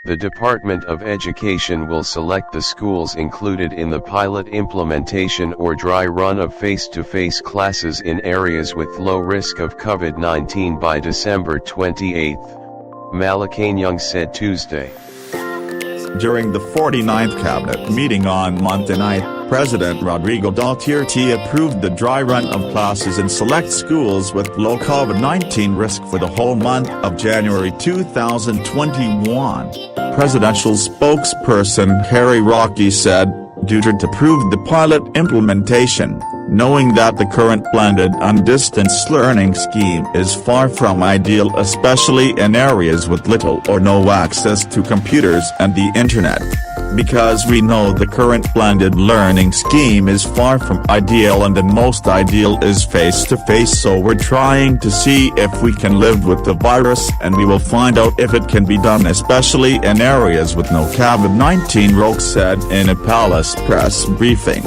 The Department of Education will select the schools included in the pilot implementation or dry run of face-to-face classes in areas with low risk of COVID-19 by December 28, Malacanang said Tuesday. During the 49th Cabinet meeting on Monday night, President Rodrigo Duterte approved the dry run of classes in select schools with low COVID-19 risk for the whole month of January 2021. Presidential spokesperson Harry Roque said, Duterte approved the pilot implementation, knowing that the current blended and distance learning scheme is far from ideal, especially in areas with little or no access to computers and the internet. Because we know the current blended learning scheme is far from ideal and the most ideal is face-to-face, so we're trying to see if we can live with the virus and we will find out if it can be done, especially in areas with no COVID-19, Roque said in a palace press briefing.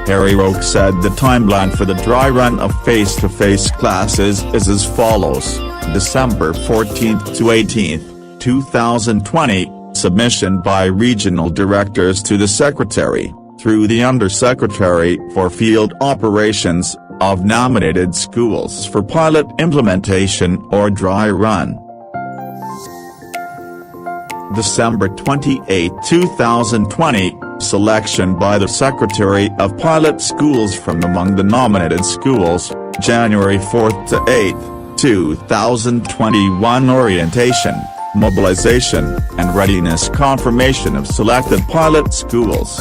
Harry Roque said the timeline for the dry run of face-to-face classes is as follows: December 14th to 18th, 2020, submission by regional directors to the Secretary, through the Undersecretary for Field Operations, of nominated schools for pilot implementation or dry run. December 28, 2020, selection by the Secretary of Pilot Schools from among the nominated schools, January 4th to 8th, 2021, orientation, mobilization, and readiness confirmation of selected pilot schools.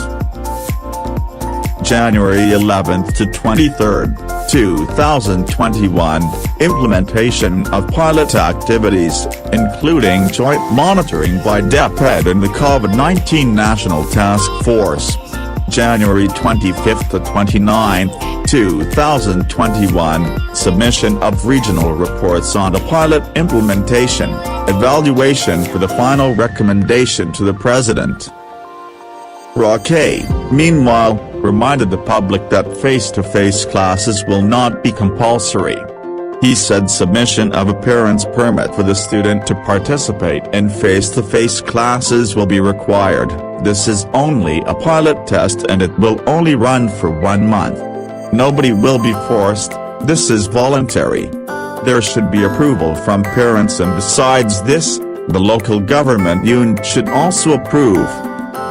January 11th to 23rd, 2021, implementation of pilot activities, including joint monitoring by DepEd and the COVID-19 National Task Force. January 25th to 29th, 2021, submission of regional reports on the pilot implementation, evaluation for the final recommendation to the President. Roque, meanwhile, reminded the public that face-to-face classes will not be compulsory. He said submission of a parent's permit for the student to participate in face-to-face classes will be required. This is only a pilot test and it will only run for 1 month. Nobody will be forced, this is voluntary. There should be approval from parents, and besides this, the local government unit should also approve.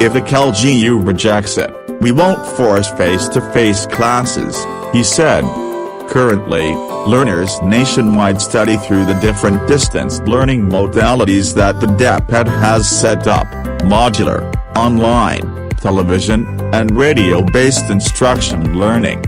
If the LGU rejects it, we won't force face-to-face classes, he said. Currently, learners nationwide study through the different distance learning modalities that the DepEd has set up: modular, online, television, and radio-based instruction learning.